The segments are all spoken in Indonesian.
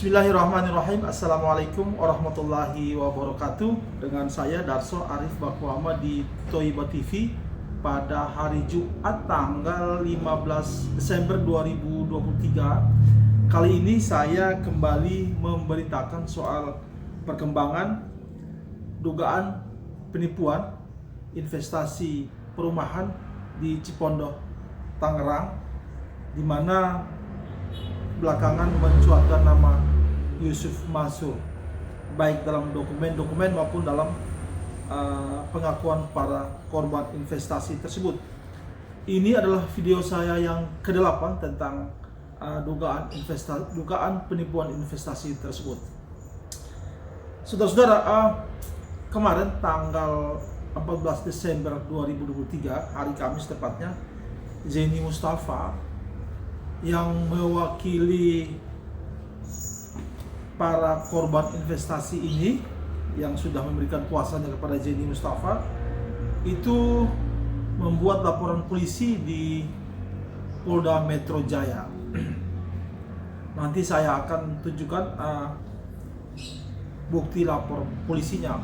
Bismillahirrahmanirrahim. Assalamualaikum warahmatullahi wabarakatuh. Dengan saya Darso Arif Bakuama di Toiba TV pada hari Jumat tanggal 15 Desember 2023. Kali ini saya kembali memberitakan soal perkembangan dugaan penipuan investasi perumahan di Cipondoh, Tangerang, di mana belakangan mencuatkan nama Yusuf Mansur, baik dalam dokumen-dokumen maupun dalam pengakuan para korban investasi tersebut. Ini adalah video saya yang ke-8 tentang dugaan penipuan investasi tersebut. Saudara-saudara, kemarin tanggal 14 Desember 2023, hari Kamis tepatnya, Zeni Mustafa yang mewakili para korban investasi ini, yang sudah memberikan kuasanya kepada Zeni Mustafa, itu membuat laporan polisi di Polda Metro Jaya. Nanti saya akan tunjukkan bukti lapor polisinya.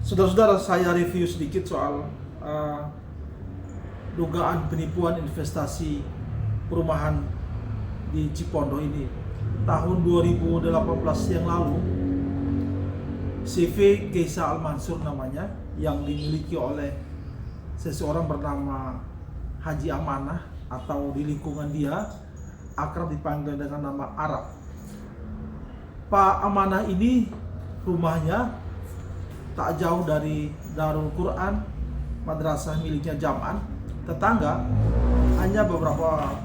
Saudara-saudara, saya review sedikit soal dugaan penipuan investasi perumahan di Cipondoh ini. Tahun 2018 yang lalu, CV Keisa Al-Mansur namanya, yang dimiliki oleh seseorang bernama Haji Amanah, atau di lingkungan dia akrab dipanggil dengan nama Arab. Pak Amanah ini rumahnya tak jauh dari Darul Quran, madrasah miliknya Jam'an, tetangga, hanya beberapa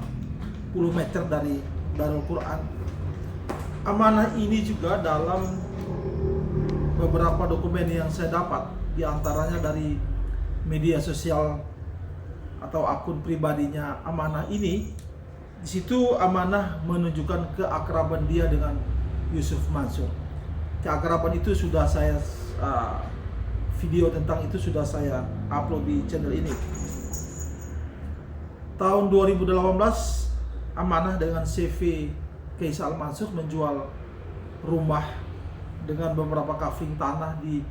puluh meter dari Darul Quran. Amanah ini juga dalam beberapa dokumen yang saya dapat, diantaranya dari media sosial atau akun pribadinya Amanah ini, di situ Amanah menunjukkan keakraban dia dengan Yusuf Mansur. Keakraban itu sudah saya video tentang itu sudah saya upload di channel ini. Tahun 2018, Amanah dengan CV Keisa Al-Mansur menjual rumah dengan beberapa kafling tanah di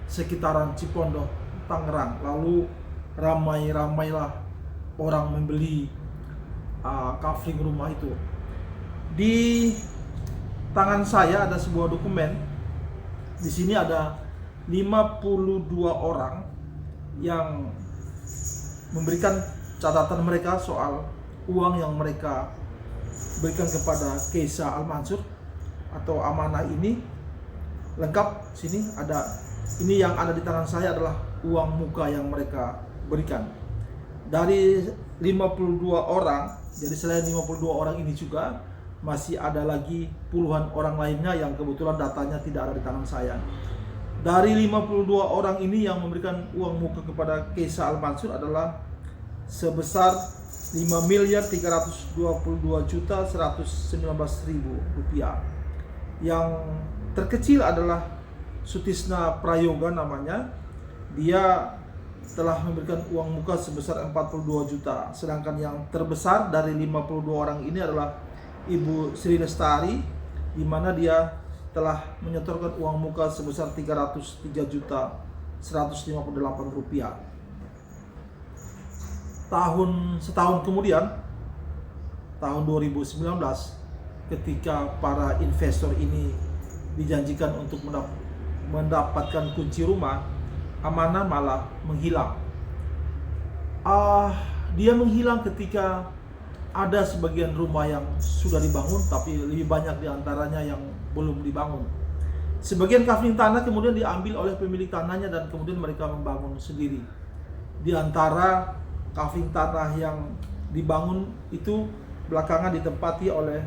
sekitaran Cipondoh, Tangerang. Lalu ramai-ramailah orang membeli kafling rumah itu. Di tangan saya ada sebuah dokumen. Di sini ada 52 orang yang memberikan catatan mereka soal uang yang mereka berikan kepada Keisa Al-Mansur atau Amanah ini. Lengkap sini ada, ini yang ada di tangan saya adalah uang muka yang mereka berikan. Dari 52 orang, jadi selain 52 orang ini juga masih ada lagi puluhan orang lainnya yang kebetulan datanya tidak ada di tangan saya. Dari 52 orang ini yang memberikan uang muka kepada Keisa Al-Mansur adalah sebesar 5.322.119.000 rupiah. Yang terkecil adalah Sutisna Prayoga namanya. Dia telah memberikan uang muka sebesar 42 juta. Sedangkan yang terbesar dari 52 orang ini adalah Ibu Sri Lestari, di mana dia telah menyetorkan uang muka sebesar 303.158 rupiah. Setahun kemudian, tahun 2019, ketika para investor ini dijanjikan untuk mendapatkan kunci rumah, Amanah malah menghilang. Dia menghilang ketika ada sebagian rumah yang sudah dibangun, tapi lebih banyak diantaranya yang belum dibangun. Sebagian kafling tanah kemudian diambil oleh pemilik tanahnya dan kemudian mereka membangun sendiri. Di antara kafling tanah yang dibangun itu belakangan ditempati oleh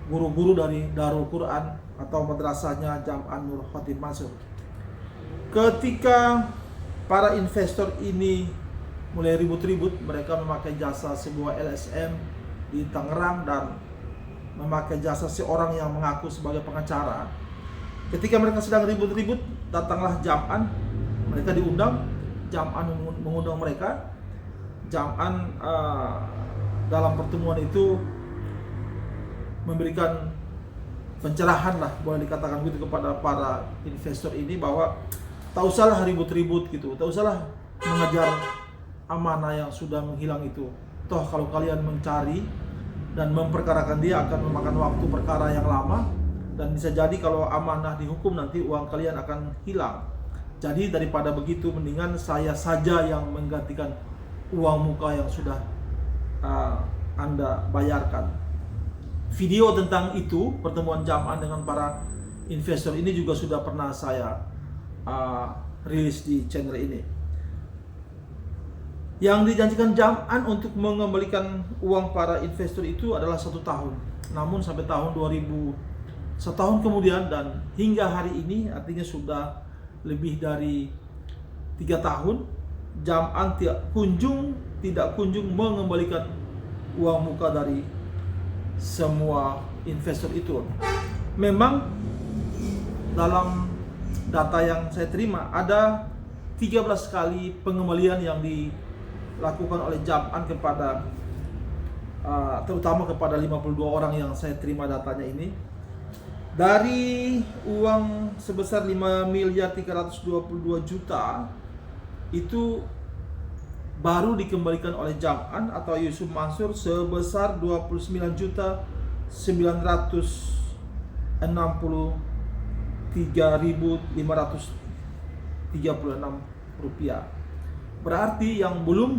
guru-guru dari Darul Quran atau madrasahnya Jam'an Nur Khatib Mansur. Ketika para investor ini mulai ribut-ribut, mereka memakai jasa sebuah LSM di Tangerang dan memakai jasa seorang yang mengaku sebagai pengacara. Ketika mereka sedang ribut-ribut, datanglah Jam'an, mereka diundang, Jam'an mengundang mereka. Jam'an dalam pertemuan itu memberikan pencerahan lah, boleh dikatakan begitu, kepada para investor ini, bahwa tak usahlah ribut-ribut gitu, tak usahlah mengejar amanah yang sudah menghilang itu. Toh kalau kalian mencari dan memperkarakan dia akan memakan waktu perkara yang lama, dan bisa jadi kalau amanah dihukum nanti uang kalian akan hilang. Jadi daripada begitu, mendingan saya saja yang menggantikan uang muka yang sudah Anda bayarkan. Video tentang itu, pertemuan Jam'an dengan para investor ini, juga sudah pernah saya rilis di channel ini. Yang dijanjikan Jam'an untuk mengembalikan uang para investor itu adalah 1 tahun. Namun sampai tahun 1 tahun kemudian dan hingga hari ini, artinya sudah lebih dari 3 tahun, Jam'an tidak kunjung mengembalikan uang muka dari semua investor itu. Memang dalam data yang saya terima ada 13 kali pengembalian yang dilakukan oleh Jam'an kepada terutama kepada 52 orang yang saya terima datanya ini. Dari uang sebesar 5.322 juta itu baru dikembalikan oleh Jam'an atau Yusuf Mansur sebesar 29.963.536 rupiah. Berarti yang belum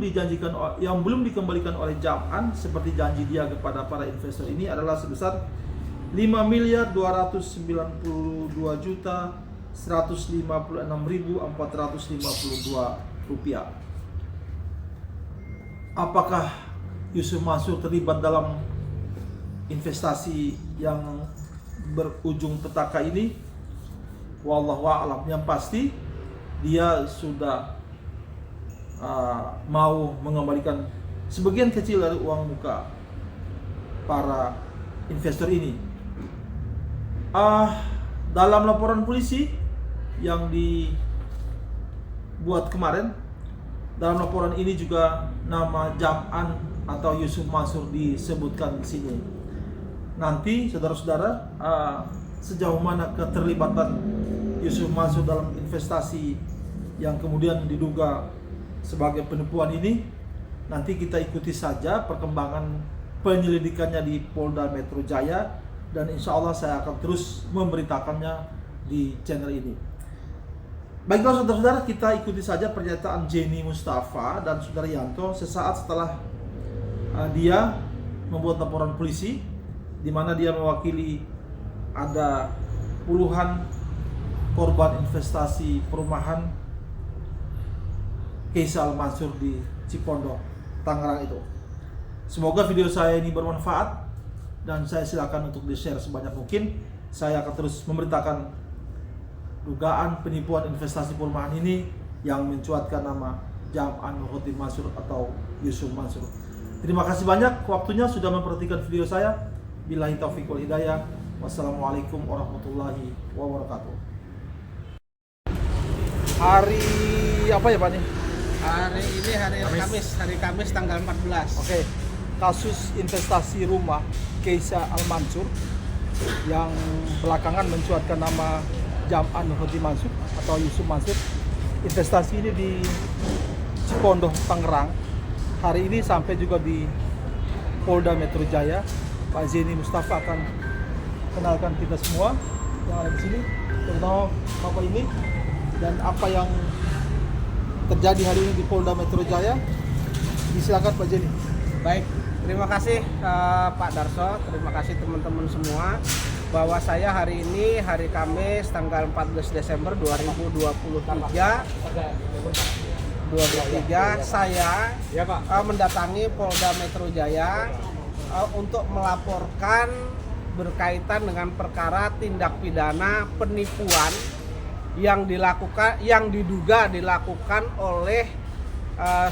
dikembalikan oleh Jam'an seperti janji dia kepada para investor ini adalah sebesar 5.292.156.452 rupiah. Apakah Yusuf Mansur terlibat dalam investasi yang berujung petaka ini? Wallahu a'lam. Yang pasti dia sudah mau mengembalikan sebagian kecil dari uang muka para investor ini. Dalam laporan polisi yang dibuat kemarin, dalam laporan ini juga nama Jam'an atau Yusuf Mansur disebutkan di sini. Nanti saudara-saudara, sejauh mana keterlibatan Yusuf Mansur dalam investasi yang kemudian diduga sebagai penipuan ini, nanti kita ikuti saja perkembangan penyelidikannya di Polda Metro Jaya, dan insya Allah saya akan terus memberitakannya di channel ini. Baiklah saudara-saudara, kita ikuti saja pernyataan Jenny Mustafa dan Saudara Yanto sesaat setelah dia membuat laporan polisi, di mana dia mewakili ada puluhan korban investasi perumahan Keisa Al Mansur di Cipondoh, Tangerang itu. Semoga video saya ini bermanfaat dan saya silakan untuk di-share sebanyak mungkin. Saya akan terus memberitakan dugaan penipuan investasi perumahan ini yang mencuatkan nama Jam'an Nurhotin Mansur atau Yusuf Mansur. Terima kasih banyak waktunya sudah memperhatikan video saya. Billahi taufiq wal hidayah. Wassalamualaikum warahmatullahi wabarakatuh. Hari apa ya Pak nih? Hari ini hari Kamis tanggal 14. Oke. Kasus investasi rumah Keisa Al Mansur yang belakangan mencuatkan nama Jam'an Nurhotin Mansur atau Yusuf Mansur. Investasi ini di Cipondoh, Tangerang. Hari ini sampai juga di Polda Metro Jaya. Pak Jenny Mustafa akan kenalkan kita semua yang ada di sini, terutama Bapak ini, dan apa yang terjadi hari ini di Polda Metro Jaya. Disilakan Pak Jenny. Baik, terima kasih Pak Darso, terima kasih teman-teman semua, bahwa saya hari ini hari Kamis tanggal 14 Desember 2023 saya mendatangi Polda Metro Jaya untuk melaporkan berkaitan dengan perkara tindak pidana penipuan yang diduga dilakukan oleh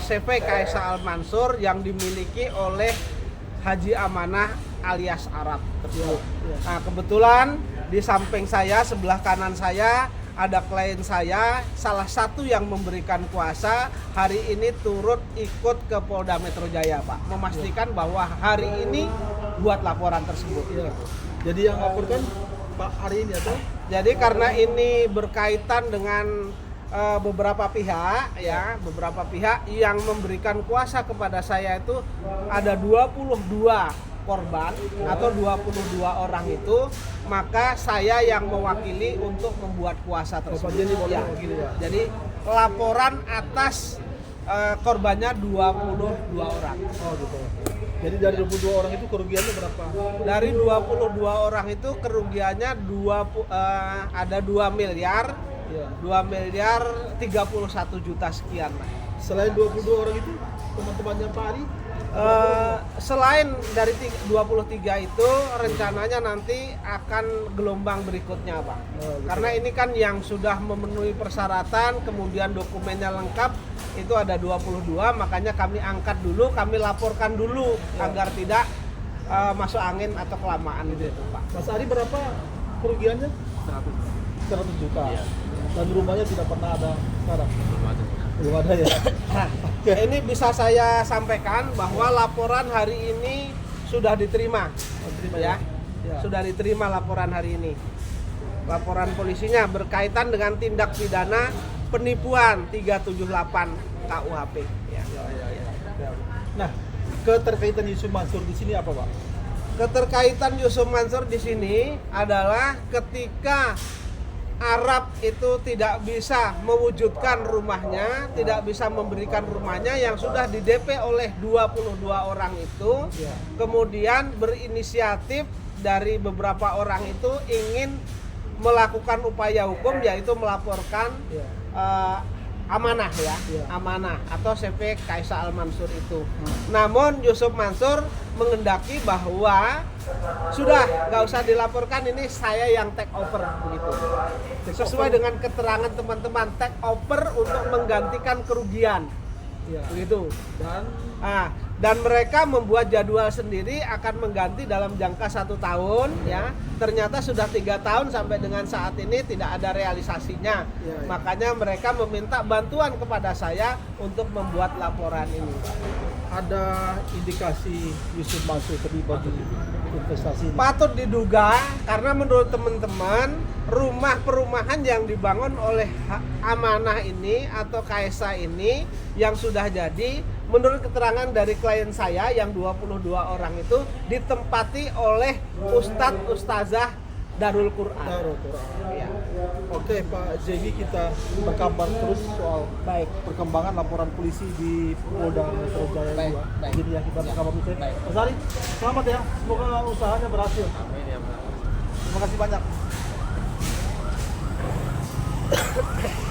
CV Keisa Al Mansur yang dimiliki oleh Haji Amanah alias Arab tersebut. Nah, kebetulan di samping saya, sebelah kanan saya ada klien saya, salah satu yang memberikan kuasa hari ini turut ikut ke Polda Metro Jaya, Pak, memastikan bahwa hari ini buat laporan tersebut. Jadi yang laporkan Pak Ari ini atau? Jadi karena ini berkaitan dengan beberapa pihak ya, beberapa pihak yang memberikan kuasa kepada saya itu ada 22 korban atau 22 orang itu, maka saya yang mewakili untuk membuat kuasa tersebut. Jadi boleh Ya. mewakili, ya. Jadi laporan atas korbannya 22 orang. Oh gitu. Jadi dari 22 orang itu kerugiannya berapa? Dari 22 orang itu kerugiannya ada 2 miliar. Iya. 2 miliar 31 juta sekian lah. Selain 22 orang itu, teman-temannya Pak Ari? Selain dari 23 itu rencananya nanti akan gelombang berikutnya Pak. Oh, gitu. Karena ini kan yang sudah memenuhi persyaratan, kemudian dokumennya lengkap, itu ada 22, makanya kami angkat dulu, kami laporkan dulu agar tidak masuk angin atau kelamaan gitu Pak. Mas Ari berapa kerugiannya? 100 juta. Iya. Dan rumahnya tidak pernah ada sekarang? Belum ada ya? Nah, ini bisa saya sampaikan bahwa laporan hari ini sudah diterima. Ya. Ya. Sudah diterima laporan hari ini. Laporan polisinya berkaitan dengan tindak pidana penipuan 378 KUHP. Ya. Ya. Nah, keterkaitan Yusuf Mansur di sini apa, Pak? Keterkaitan Yusuf Mansur di sini adalah ketika Arab itu tidak bisa mewujudkan rumahnya, tidak bisa memberikan rumahnya yang sudah di DP oleh 22 orang itu, Ya. kemudian berinisiatif dari beberapa orang itu ingin melakukan upaya hukum, yaitu melaporkan Ya. amanah ya, Ya. amanah atau CV Kaisa Al Mansur itu. Namun Yusuf Mansur mengendaki bahwa sudah nggak usah dilaporkan, ini saya yang take over begitu. Sesuai dengan keterangan teman-teman, take over untuk menggantikan kerugian Ya. begitu. Dan Dan mereka membuat jadwal sendiri akan mengganti dalam jangka 1 tahun ya. Ternyata sudah 3 tahun sampai dengan saat ini tidak ada realisasinya. Ya. Makanya mereka meminta bantuan kepada saya untuk membuat laporan ini. ada indikasi Yusuf Mansur terlibat di investasi ini? Patut diduga karena menurut teman-teman rumah perumahan yang dibangun oleh Amanah ini atau Kaisa ini yang sudah jadi, menurut keterangan dari klien saya yang 22 orang itu ditempati oleh Ustadz Ustazah Darul Quran. Darul Quran. Ya. Oke Pak Zemi, kita berkabar terus soal Baik. perkembangan laporan polisi di Polda Metro Jaya Baik, 2. baik. Jadi ya kita berkabar terus. Baik. Mas Ari, selamat ya. Semoga usahanya berhasil. Amin ya, Pak. Terima kasih banyak.